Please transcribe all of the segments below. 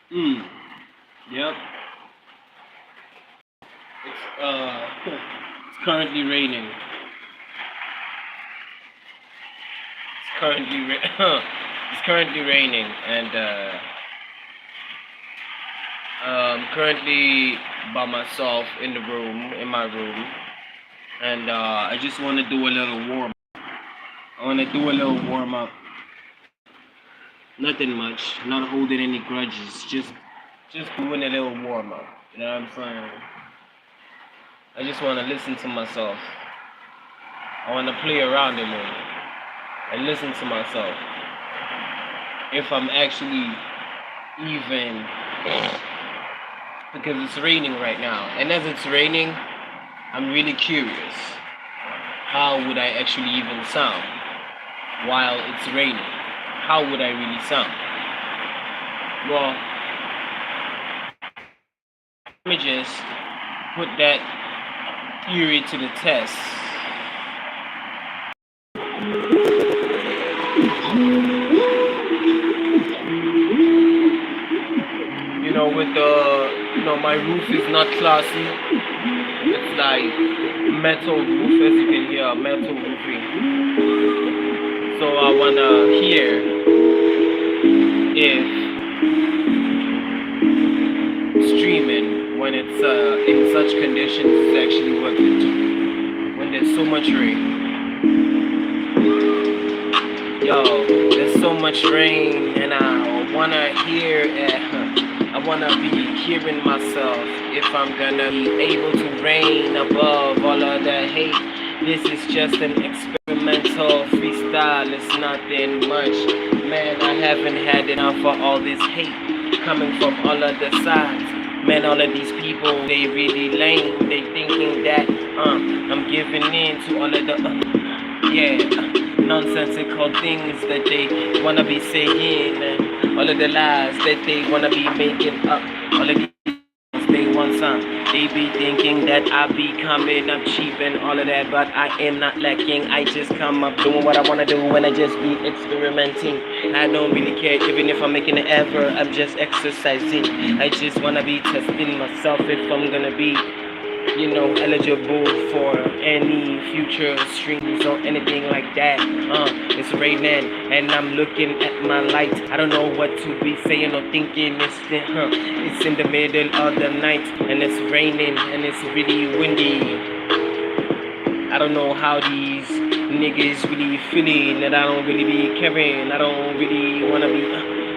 Mm. Yep. It's currently raining. It's currently it's currently raining, and currently by myself in the room, in my room, and I just want to do a little warm. I want to do a little warm up. Nothing much. Not holding any grudges. Just doing a little warm up. You know what I'm saying? I just want to listen to myself. I want to play around a little and listen to myself. If I'm actually even, because it's raining right now, and as it's raining, I'm really curious. How would I actually even sound while it's raining? How would I really sound? Well, let me just put that theory to the test. You know, with my roof is not classy. It's like metal roof, as you can hear, metal roofing. So I wanna hear if streaming when it's in such conditions is actually worth it. When there's so much rain. Yo, there's so much rain, and I wanna hear it. I wanna be hearing myself if I'm gonna be able to reign above all of the hate. This is just an experimental freestyle, it's nothing much. Man, I haven't had enough of all this hate coming from all of the sides. Man, all of these people, they really lame. They thinking that I'm giving in to all of the nonsensical things that they wanna be saying, and all of the lies that they wanna be making up. All of these they want some. They be thinking that I be coming up cheap and all of that, but I am not lacking. I just come up doing what I wanna do when I just be experimenting. I don't really care even if I'm making an error. I'm just exercising. I just wanna be testing myself if I'm gonna be eligible for any future streams or anything like that. It's raining and I'm looking at my light. I don't know what to be saying or thinking. It's in the middle of the night and it's raining and it's really windy. I don't know how these niggas really feeling, that I don't really be caring. I don't really wanna be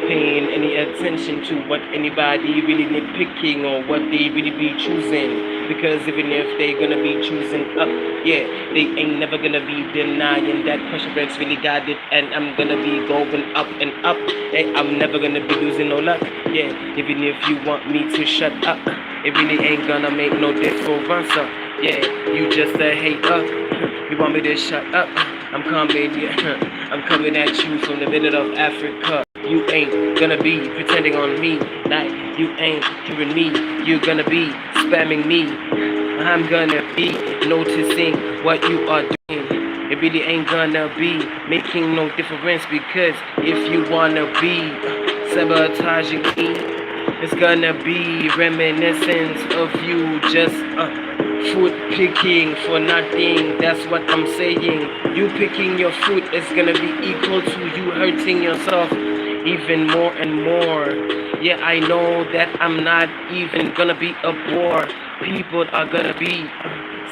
paying any attention to what anybody really nitpicking or what they really be choosing. Because even if they gonna be choosing up, yeah, they ain't never gonna be denying that Krusher Recs really got it, and I'm gonna be going up and up. Hey, I'm never gonna be losing no luck. Yeah, even if you want me to shut up, it really ain't gonna make no difference. Yeah, you just a hater. You want me to shut up? I'm coming, yeah. I'm coming at you from the middle of Africa. You ain't gonna be pretending on me like you ain't hearing me. You're gonna be spamming me. I'm gonna be noticing what you are doing. It really ain't gonna be making no difference, because if you wanna be sabotaging me, it's gonna be reminiscence of you just fruit picking for nothing. That's what I'm saying. You picking your fruit is gonna be equal to you hurting yourself even more and more. Yeah, I know that I'm not even gonna be a bore. People are gonna be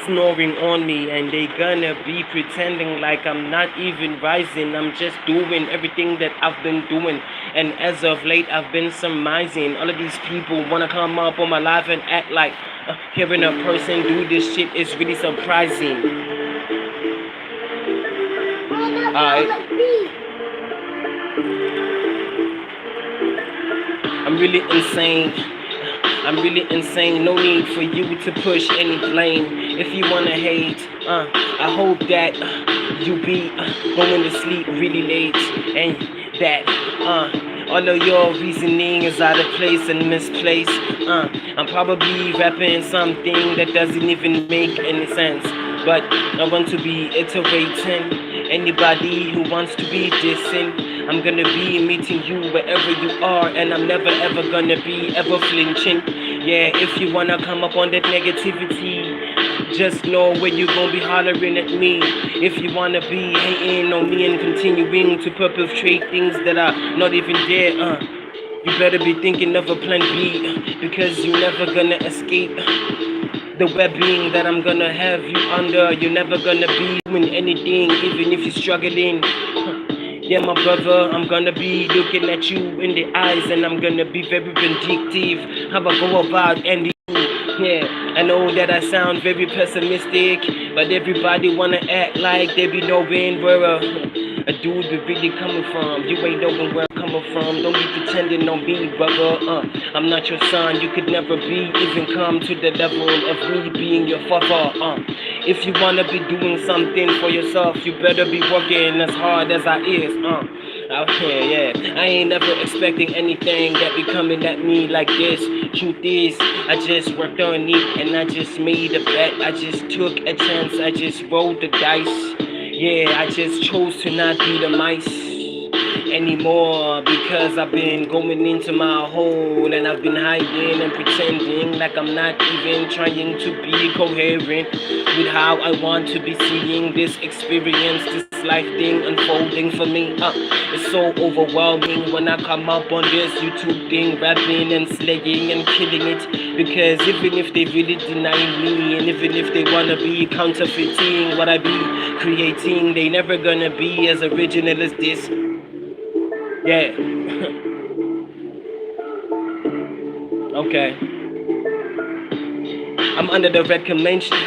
snoring on me, and they gonna be pretending like I'm not even rising. I'm just doing everything that I've been doing, and as of late I've been surmising. All of these people wanna come up on my life and act like hearing a person do this shit is really surprising. Alright, I'm really insane. I'm really insane. No need for you to push any blame. If you wanna hate, I hope that you be going to sleep really late, and that all of your reasoning is out of place and misplaced. I'm probably rapping something that doesn't even make any sense, but I want to be iterating. Anybody who wants to be dissing, I'm gonna be meeting you wherever you are, and I'm never ever gonna be ever flinching. Yeah, if you wanna come up on that negativity, just know when you gon' be hollering at me. If you wanna be hating on me and continuing to perpetrate things that are not even there, you better be thinking of a plan B, because you're never gonna escape the webbing that I'm gonna have you under. You're never gonna be doing anything, even if you're struggling. Yeah, my brother, I'm gonna be looking at you in the eyes, and I'm gonna be very vindictive. How I go about ending you. Yeah, I know that I sound very pessimistic, but everybody wanna act like they be knowing where a dude be really coming from. You ain't knowing where I'm coming from. Don't be pretending on me, brother. I'm not your son. You could never be, even come to the level of me being your father. If you wanna be doing something for yourself, you better be working as hard as I is. Out here, yeah. I ain't never expecting anything that be coming at me like this. Truth is, I just worked on it and I just made a bet. I just took a chance. I just rolled the dice. Yeah, I just chose to not be the mice anymore, because I've been going into my hole and I've been hiding and pretending like I'm not even trying to be coherent with how I want to be seeing this experience, this life thing unfolding for me. It's so overwhelming when I come up on this YouTube thing, rapping and slaying and killing it, because even if they really deny me, and even if they wanna be counterfeiting what I be creating, they never gonna be as original as this. Yeah. Okay. I'm under the recommendation.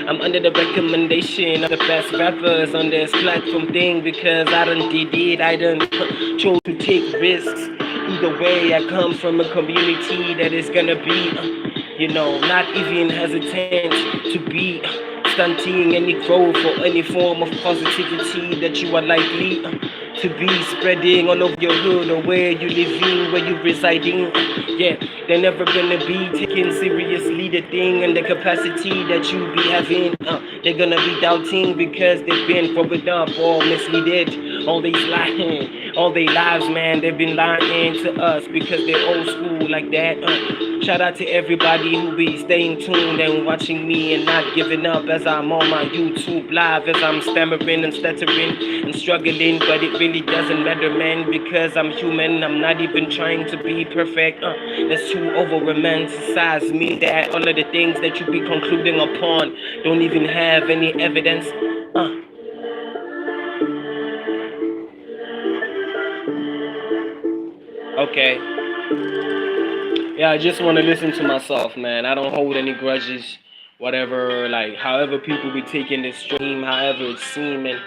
I'm under the recommendation of the best rappers on this platform thing, because I done did it. I done chose to take risks. Either way, I come from a community that is gonna be, not even hesitant to be stunting any growth or any form of positivity that you are likely to be spreading all over your hood, or where you living, where you residing. Yeah, they're never gonna be taking seriously the thing and the capacity that you be having. They're gonna be doubting because they've been growing up or misleaded. All these lying, all their lives, man, they've been lying to us because they're old school like that. Shout out to everybody who be staying tuned and watching me and not giving up as I'm on my YouTube live, as I'm stammering and stuttering and struggling, but it really doesn't matter, man, because I'm human. I'm not even trying to be perfect. That's too over-romanticize me, that all of the things that you be concluding upon don't even have any evidence. Okay. Yeah, I just want to listen to myself, man. I don't hold any grudges, whatever, like, however people be taking this stream, however it's seeming.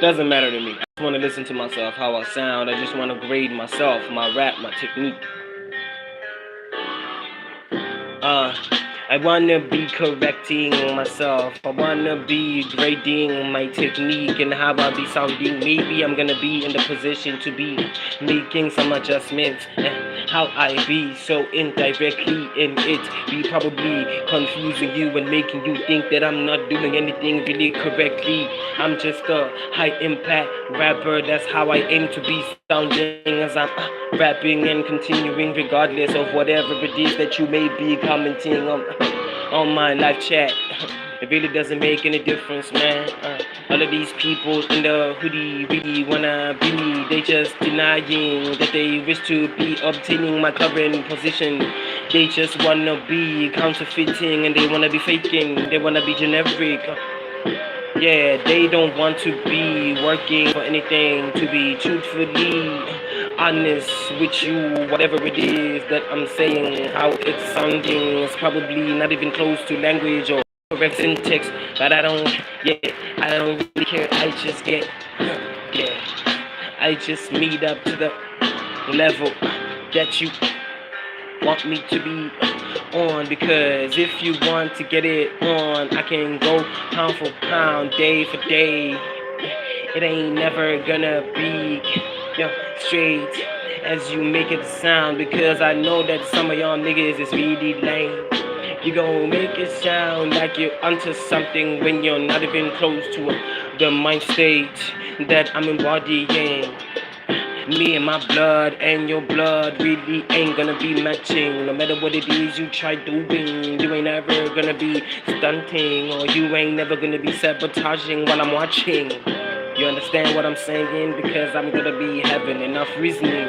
Doesn't matter to me. I just want to listen to myself, how I sound. I just want to grade myself, my rap, my technique. I wanna be correcting myself. I wanna be grading my technique and how I be sounding. Maybe I'm gonna be in the position to be making some adjustments. How I be so indirectly in it, be probably confusing you and making you think that I'm not doing anything really correctly. I'm just a high impact rapper. That's how I aim to be sounding as I'm rapping and continuing, regardless of whatever it is that you may be commenting on my live chat. It really doesn't make any difference, man. All of these people in the hoodie really wanna be me. They just denying that they wish to be obtaining my current position. They just wanna be counterfeiting and they wanna be faking. They wanna be generic. Yeah, they don't want to be working for anything, to be truthfully honest with you. Whatever it is that I'm saying, how it's sounding is probably not even close to language or correct syntax, but I don't really care. I just get, I just meet up to the level that you want me to be on, because if you want to get it on, I can go pound for pound, day for day. It ain't never gonna be straight as you make it sound, because I know that some of y'all niggas is really lame. You gon' make it sound like you're onto something when you're not even close to a the mind state that I'm embodying. Me and my blood and your blood really ain't gonna be matching. No matter what it is you try doing, you ain't ever gonna be stunting, or you ain't never gonna be sabotaging while I'm watching. You understand what I'm saying? Because I'm gonna be having enough reasoning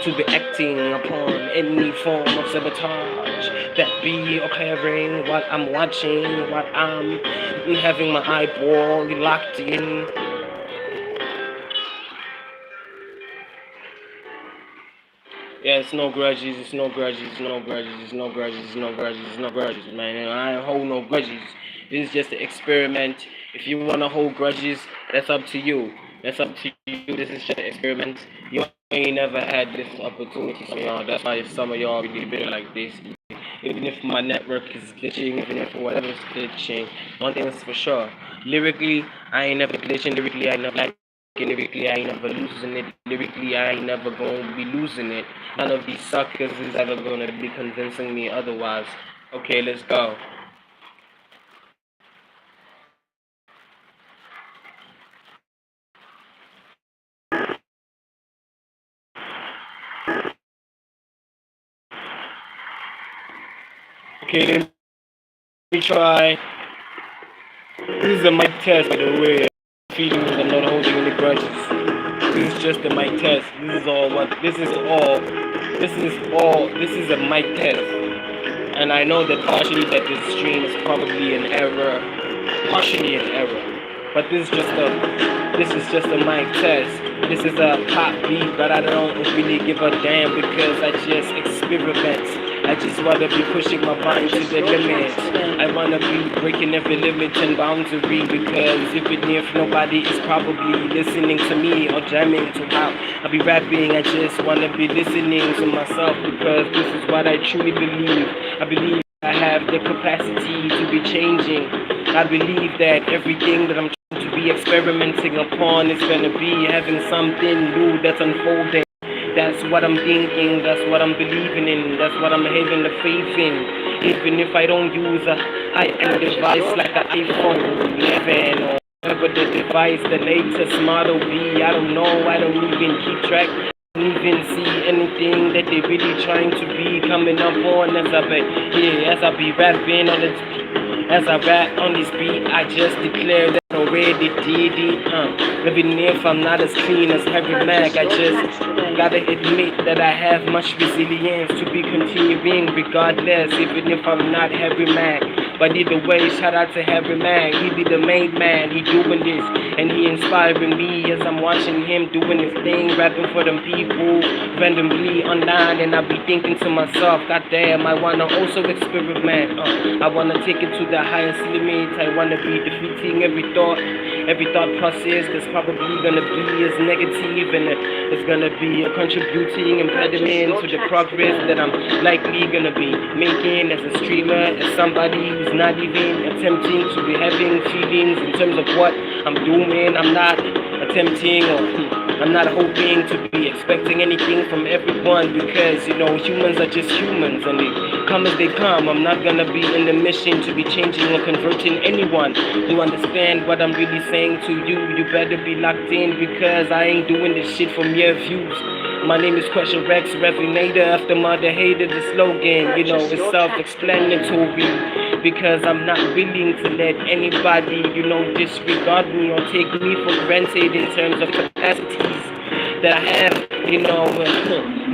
to be acting upon any form of sabotage that be occurring while I'm watching, while I'm having my eyeball locked in. Yeah, it's no grudges, it's no grudges, it's no grudges, it's no grudges, it's no grudges, it's no grudges, man. You know, I ain't hold no grudges. This is just an experiment. If you wanna hold grudges, that's up to you. That's up to you. This is just an experiment. You ain't never had this opportunity, so y'all. That's why some of y'all really bitter like this. Even if my network is glitching, even if whatever's glitching, one thing is for sure. Lyrically, I ain't never glitching. Lyrically, I never like. Lyrically, I ain't never losing it. Lyrically, I ain't never gonna be losing it. None of these suckers is ever gonna be convincing me otherwise. Okay, let's go. Okay, let me try. This is a mic test, by the way. Feelings, I'm not holding any grudges. This is just a mic test. This is all what. This is a mic test. And I know that partially that this stream is probably an error, partially an error. But this is just a mic test. This is a pop beat, but I don't really give a damn because I just experiment. I just wanna be pushing my mind to the limit. I wanna be breaking every limit and boundary because even if nobody is probably listening to me or jamming to how I be rapping, I just wanna be listening to myself because this is what I truly believe. I believe I have the capacity to be changing. I believe that everything that I'm trying to be experimenting upon is gonna be having something new that's unfolding. That's what I'm thinking, that's what I'm believing in, that's what I'm having the faith in. Even if I don't use a high-end device like the iPhone 11 or whatever the device, the latest model be, I don't know, I don't even keep track. I don't even see anything that they really trying to be coming up on as I be rapping on it. As I rap on this beat, I just declare that I already did it. Even if I'm not as clean as Harry Mack, I just gotta admit that I have much resilience to be continuing regardless, even if I'm not Harry Mack. But either way, shout out to Harry Mack. He be the main man, he doing this, and he inspiring me as I'm watching him doing his thing, rapping for them people randomly online. And I be thinking to myself, God damn, I wanna also experiment. I wanna take it to the highest limit. I wanna be defeating every thought process that's probably gonna be as negative, and it's gonna be a contributing impediment to the progress that I'm likely gonna be making as a streamer, as somebody who's not even attempting to be having feelings in terms of what I'm doing. I'm not attempting, or I'm not hoping to be expecting anything from everyone because, you know, humans are just humans and they come as they come. I'm not gonna be in the mission to be changing or converting anyone. You understand what I'm really saying to you? You better be locked in because I ain't doing this shit for mere views. My name is Krusher Recs, Resonator, after mother hated the slogan. You know, it's self-explanatory because I'm not willing to let anybody, you know, disregard me or take me for granted in terms of capacities that I have, you know,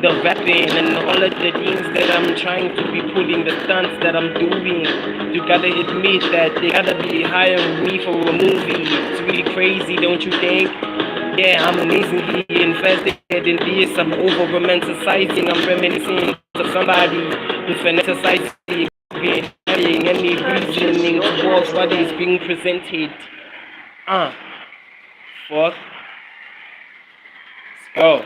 the rapping and all of the things that I'm trying to be putting, the stunts that I'm doing. You gotta admit that they gotta be hiring me for a movie. It's really crazy, don't you think? Yeah, I'm amazingly invested in this. I'm over romanticizing. I'm reminiscing of somebody who's fantasizing, having any reasoning towards what is being presented. Fuck. Let's go.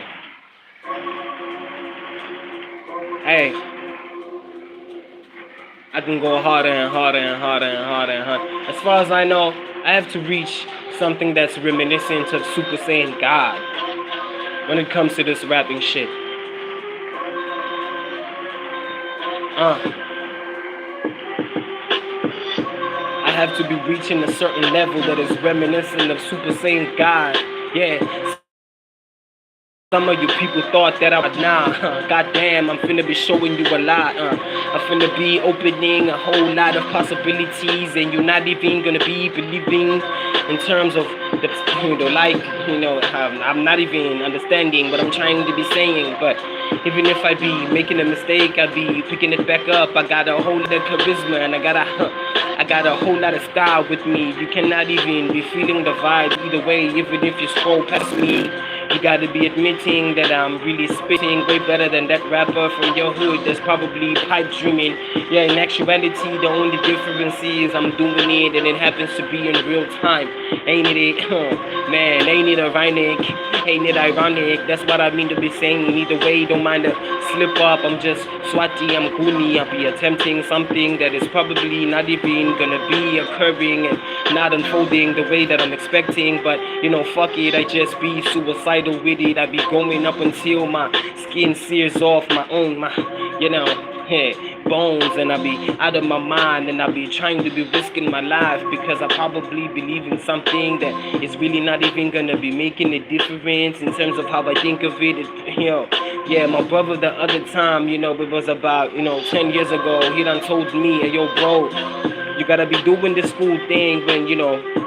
Hey, I can go harder and harder and harder and harder and harder. As far as I know, I have to reach something that's reminiscent of Super Saiyan God when it comes to this rapping shit. I have to be reaching a certain level that is reminiscent of Super Saiyan God. Yeah. Some of you people thought that I was goddamn, I'm finna be showing you a lot. I'm finna be opening a whole lot of possibilities, and you're not even gonna be believing in terms of the, I'm not even understanding what I'm trying to be saying. But even if I be making a mistake, I be picking it back up. I got a whole lot of charisma, and I got a whole lot of style with me. You cannot even be feeling the vibe either way, even if you scroll past me. You gotta be admitting that I'm really spitting way better than that rapper from your hood that's probably pipe dreaming. Yeah, in actuality, the only difference is I'm doing it and it happens to be in real time. Ain't it? Man, ain't it ironic? Ain't it ironic? That's what I mean to be saying. Either way, don't mind the slip up. I'm just Swati, I'm Goonie. I'll be attempting something that is probably not even gonna be occurring and not unfolding the way that I'm expecting. But fuck it, I just be suicidal with it. I be going up until my skin sears off my bones, and I be out of my mind, and I be trying to be risking my life because I probably believe in something that is really not even gonna be making a difference in terms of how I think of it. Yeah, my brother the other time, it was about 10 years ago. He done told me, hey, yo, bro, you gotta be doing this school thing when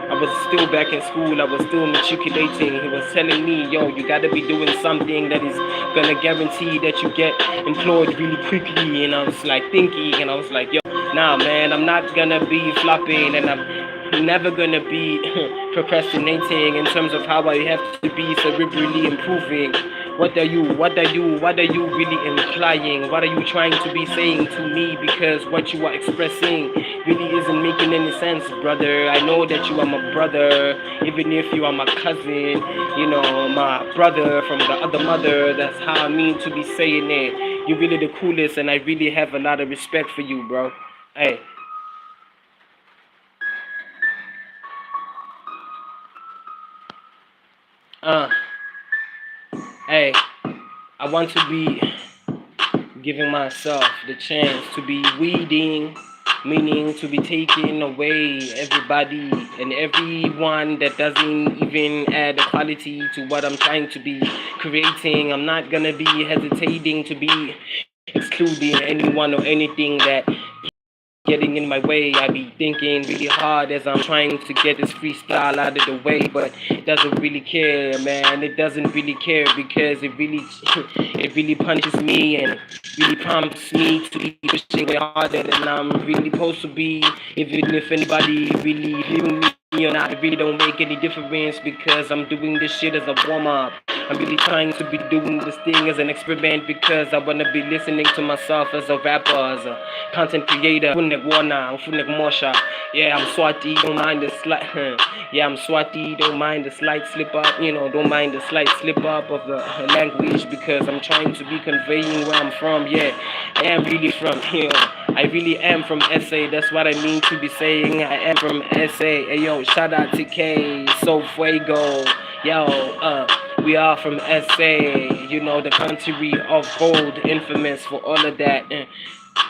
I was still back in school. I was still matriculating. He was telling me, yo, you gotta be doing something that is gonna guarantee that you get employed really quickly. And I was like thinking, and I was like, yo, nah, man, I'm not gonna be flopping, and I'm never gonna be procrastinating in terms of how I have to be cerebrally improving. What are you really implying? What are you trying to be saying to me? Because what you are expressing really isn't making any sense, brother. I know that you are my brother, even if you are my cousin, my brother from the other mother. That's how I mean to be saying it. You're really the coolest, and I really have a lot of respect for you, bro. Hey. Hey, I want to be giving myself the chance to be weeding, meaning to be taking away everybody and everyone that doesn't even add a quality to what I'm trying to be creating. I'm not gonna be hesitating to be excluding anyone or anything that getting in my way. I be thinking really hard as I'm trying to get this freestyle out of the way, but it doesn't really care, man. It doesn't really care because it really punishes me and really prompts me to be pushing way harder than I'm really supposed to be. Even if anybody really hearing me or not, it really don't make any difference because I'm doing this shit as a warm-up. I'm really trying to be doing this thing as an experiment because I want to be listening to myself as a rapper, as a content creator. Yeah, I'm Swati, don't mind the slight. Yeah, I'm Swati, don't mind the slight slip up. Don't mind the slight slip up of the language because I'm trying to be conveying where I'm from. Yeah, I am really from here. I really am from SA. That's what I mean to be saying. I am from SA. Hey yo, shout out to K, So Fuego. Yo, we are from SA, the country of gold, infamous for all of that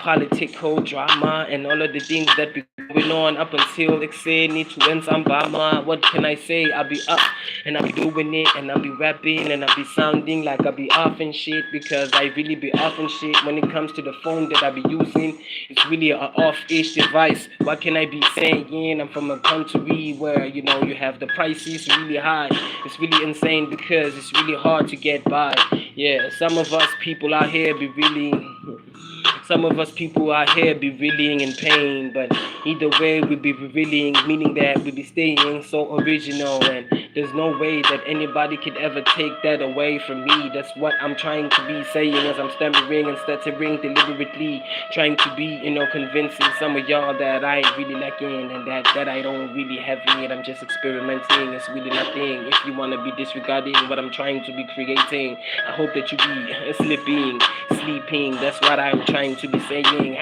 political drama and all of the things that be going on up until need to end some Bama. What can I say? I'll be up and I'll be doing it and I'll be rapping and I'll be sounding like I'll be off and shit because I really be off and shit when it comes to the phone that I'll be using. It's really an off-ish device. What can I be saying? I'm from a country where, you have the prices really high. It's really insane because it's really hard to get by. Yeah, some of us people out here be really revealing in pain, but either way we be revealing, meaning that we be staying so original, and there's no way that anybody could ever take that away from me. That's what I'm trying to be saying as I'm stammering and stuttering deliberately, trying to be, convincing some of y'all that I ain't really lacking and that I don't really have it. I'm just experimenting. It's really nothing. If you want to be disregarding what I'm trying to be creating, I hope that you be sleeping. That's what I'm trying to be saying.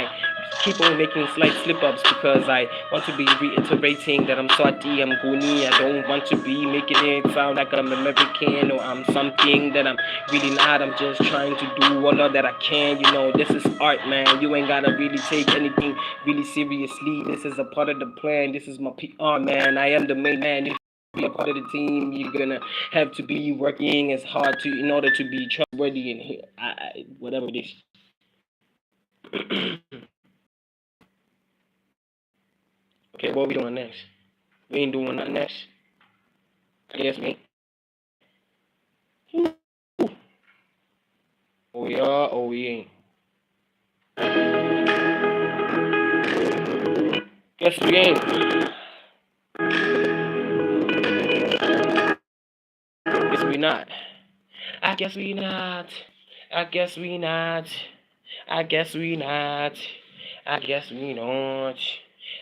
keep on making slight slip-ups because I want to be reiterating that I'm Swati, I'm Guni. I don't want to be making it sound like I'm American or I'm something that I'm really not. I'm just trying to do all of that I can. You know, this is art, man. You ain't gotta really take anything really seriously. This is a part of the plan. This is my PR, man. I am the main man. If you be a part of the team, you're gonna have to be working as hard to in order to be trustworthy in here. Whatever it is. Okay, what we doing next? We ain't doing nothing next. I guess me. Oh we are, or we ain't. Guess we ain't. Guess we not. I guess we not. I guess we not. I guess we not. I guess we not.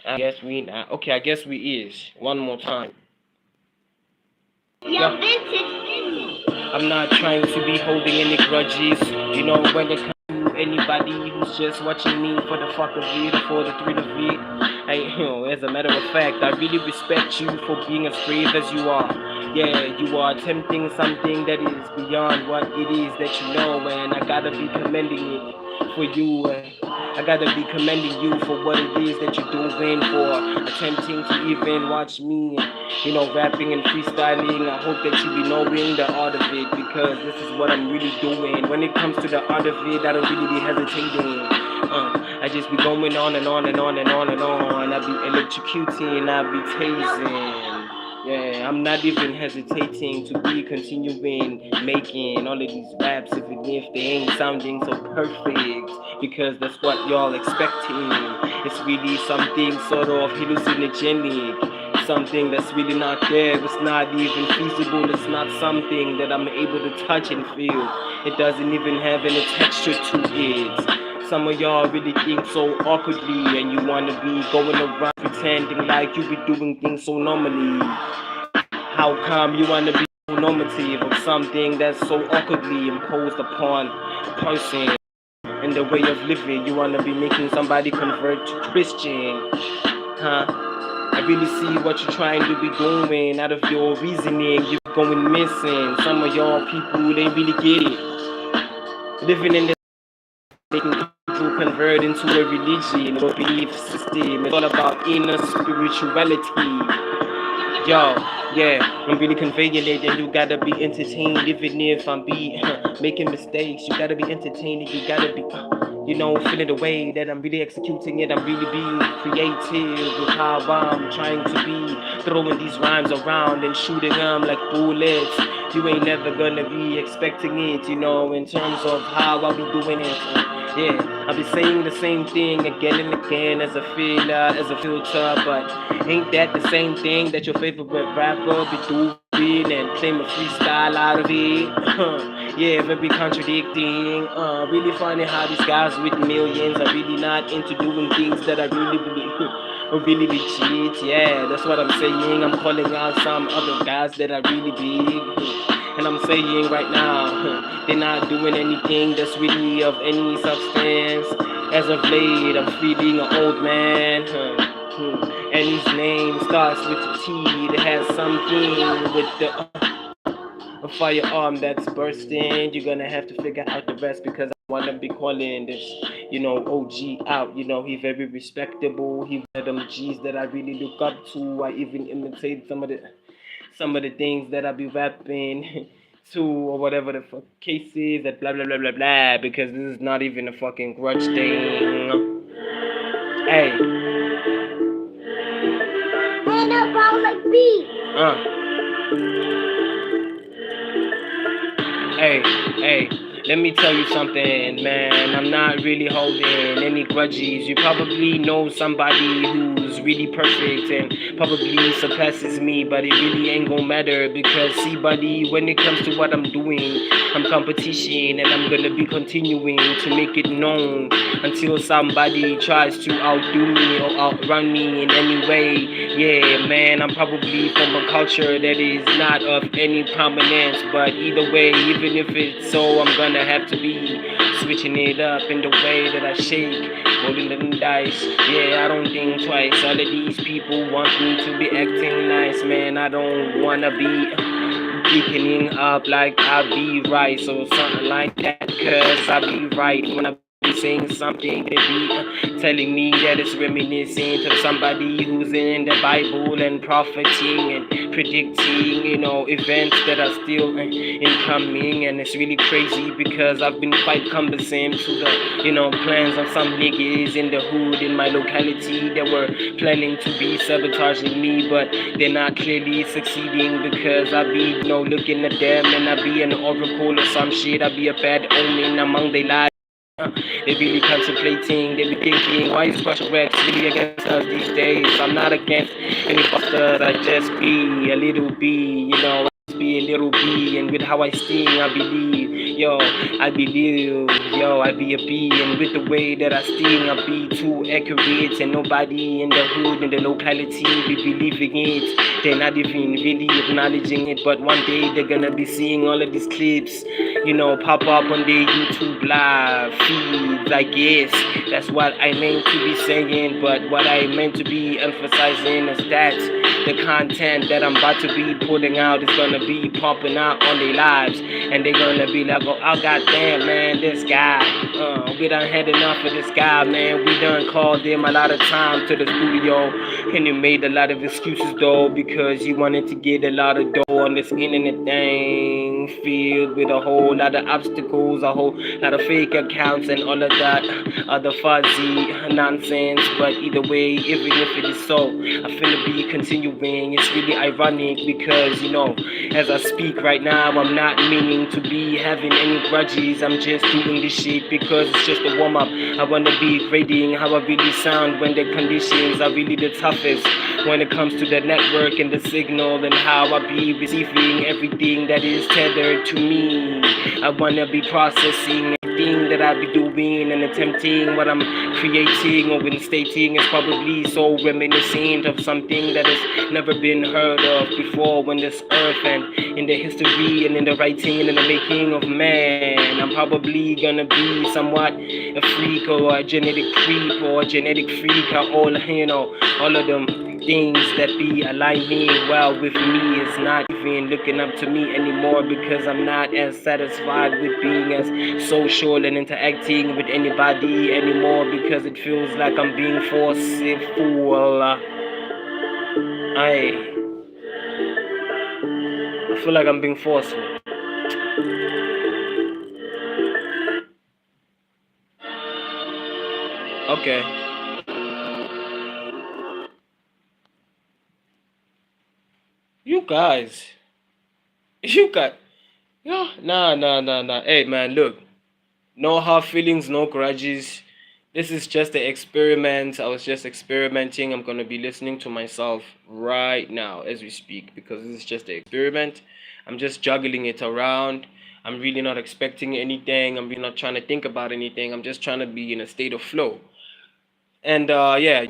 I guess we not. Okay, I guess we is. One more time. Yo, vintage. I'm not trying to be holding any grudges. You know, when it comes to anybody who's just watching me for the fuck of it or for the thrill of it. As a matter of fact, I really respect you for being as brave as you are. Yeah, you are attempting something that is beyond what it is that you know, and I gotta be commending it for you. I gotta be commending you for what it is that you're doing, for attempting to even watch me, you know, rapping and freestyling. I hope that you be knowing the art of it, because this is what I'm really doing. When it comes to the art of it, I don't really be hesitating. I just be going on and on and on and on and on. I be electrocuting, I be tasing. Yeah, I'm not even hesitating to be continuing making all of these raps, even if they ain't sounding so perfect, because that's what y'all expecting. It's really something sort of hallucinogenic, something that's really not there. It's not even feasible. It's not something that I'm able to touch and feel. It doesn't even have any texture to it. Some of y'all really think so awkwardly, and you wanna be going around pretending like you be doing things so normally. How come you wanna be so normative of something that's so awkwardly imposed upon a person and the way of living? You wanna be making somebody convert to Christian, huh? I really see what you're trying to be doing. Out of your reasoning, you're going missing. Some of y'all people, they really get it. Living in this, making people convert into a religion or belief system. It's all about inner spirituality. Yo, yeah, I'm really conveying it, and you gotta be entertained. Even if I'm making mistakes, you gotta be entertained. You gotta be, you know, feeling the way that I'm really executing it. I'm really being creative with how I'm trying to be throwing these rhymes around and shooting them like bullets. You ain't never gonna be expecting it, you know, in terms of how I'll be doing it. Yeah, I'll be saying the same thing again and again as a filler, as a filter, but ain't that the same thing that your favorite rapper be doing and claim a freestyle out of it? Yeah, very contradicting. Really funny how these guys with millions are really not into doing things that are really legit. Yeah, that's what I'm saying. I'm calling out some other guys that are really big. And I'm saying right now, they're not doing anything that's really of any substance. As of late, I'm feeding an old man, and his name starts with a T. It has something with a firearm that's bursting. You're gonna have to figure out the rest, because I wanna be calling this, you know, OG out. You know, he's very respectable. He's one of them G's that I really look up to. I even imitate some of the things that I be rapping to, or whatever the fuck case is, that blah blah blah blah blah, because this is not even a fucking grudge thing. Hey. Stand up, bro, like beat. Hey, let me tell you something, man. I'm not really holding any grudges. You probably know somebody who's really perfect and probably surpasses me, but it really ain't gonna matter, because see, buddy, when it comes to what I'm doing, I'm competition, and I'm gonna be continuing to make it known until somebody tries to outdo me or outrun me in any way. Yeah, man, I'm probably from a culture that is not of any prominence, but either way, even if it's so, I'm gonna have to be switching it up in the way that I shake, rolling the dice. Yeah, I don't think twice. All of these people want me to be acting nice, man. I don't wanna be beaking up like I be right, so something like that, cause I be right when I be saying something. They be telling me that it's reminiscent of somebody who's in the Bible and propheting and predicting, events that are still incoming. And it's really crazy because I've been quite cumbersome to the, plans of some niggas in the hood in my locality that were planning to be sabotaging me, but they're not clearly succeeding because I be, looking at them and I be an oracle or some shit. I be a bad omen among their lives. They really contemplating, they be thinking, why is Krusher Recs really against us these days? I'm not against any busters, I just be a little bee, I just be a little bee, and with how I sting, I believe, I believe, I be a bee, and with the way that I sting, I be too accurate, and nobody in the hood, in the locality, be believing it. They're not even really acknowledging it, but one day they're gonna be seeing all of these clips, pop up on their YouTube live feeds, I guess. That's what I meant to be saying, but what I meant to be emphasizing is that the content that I'm about to be putting out is gonna be pumping out on their lives, and they're gonna be like, oh goddamn, man, this guy, we done had enough of this guy, man. We done called him a lot of times to the studio, and he made a lot of excuses though because he wanted to get a lot of dough on this internet thing, filled with a whole lot of obstacles, a whole lot of fake accounts, and all of that other fuzzy nonsense. But either way, even if it is so, I finna be continuing. It's really ironic because, as I speak right now, I'm not meaning to be having any grudges. I'm just doing this shit because it's just a warm up. I wanna be grading how I really sound when the conditions are really the toughest. When it comes to the network and the signal and how I be receiving everything that is tethered to me. I wanna be processing everything that I be doing and attempting what I'm creating or instating is probably so reminiscent of something that has never been heard of before on this earth and in the history and in the writing and in the making of man. I'm probably gonna be somewhat a freak or a genetic creep or a genetic freak, all of them things that be aligning well with me is not even looking up to me anymore because I'm not as satisfied with being as social and interacting with anybody anymore because it feels like I'm being forceful. I feel like I'm being forceful. Okay. You guys. You got. Yeah. Nah. Hey, man, look. No hard feelings, no grudges. This is just an experiment. I was just experimenting. I'm going to be listening to myself right now as we speak because this is just an experiment. I'm just juggling it around. I'm really not expecting anything. I'm really not trying to think about anything. I'm just trying to be in a state of flow. And yeah,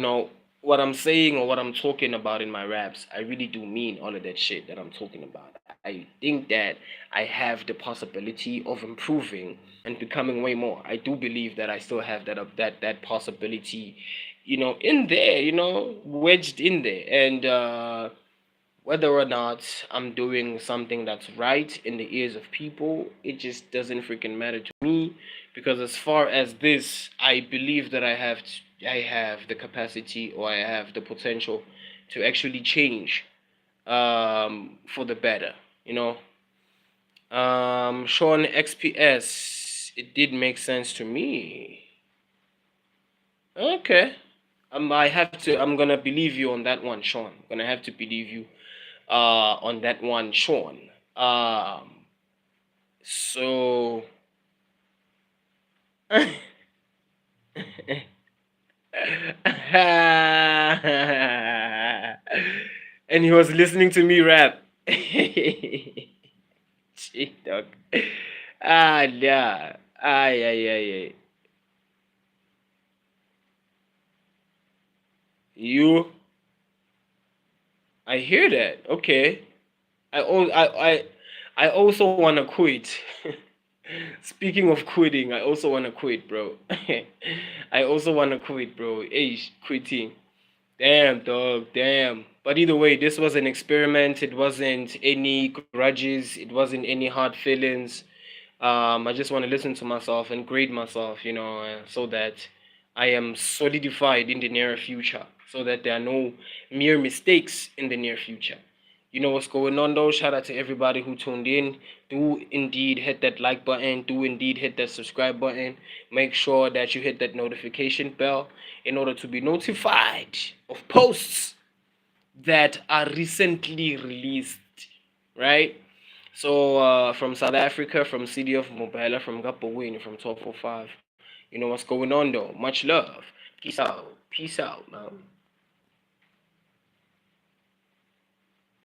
what I'm saying or what I'm talking about in my raps, I really do mean all of that shit that I'm talking about. I think that I have the possibility of improving and becoming way more. I do believe that I still have that possibility, in there, wedged in there. And whether or not I'm doing something that's right in the ears of people, it just doesn't freaking matter to me because as far as this, I believe that I have the capacity or I have the potential to actually change for the better, Sean XPS, it did make sense to me. Okay. I'm gonna believe you on that one, Sean. I'm gonna have to believe you on that one, Sean. So and he was listening to me rap. Shit, dog. Ah, yeah. Ay, ay, ay, ay. You, I hear that. Okay. I also wanna quit. Speaking of quitting, I also wanna quit, bro. I also wanna quit, bro. Hey, quitting. Damn, dog. Damn. But either way, this was an experiment. It wasn't any grudges. It wasn't any hard feelings. I just want to listen to myself and grade myself, so that I am solidified in the near future, so that there are no mere mistakes in the near future. You know what's going on, though? Shout out to everybody who tuned in. Do indeed hit that like button. Do indeed hit that subscribe button. Make sure that you hit that notification bell in order to be notified of posts that are recently released, right? So from South Africa, from City of Mobile, from Gapowin, from 1205. You know what's going on though. Much love. Peace out. Peace out, man.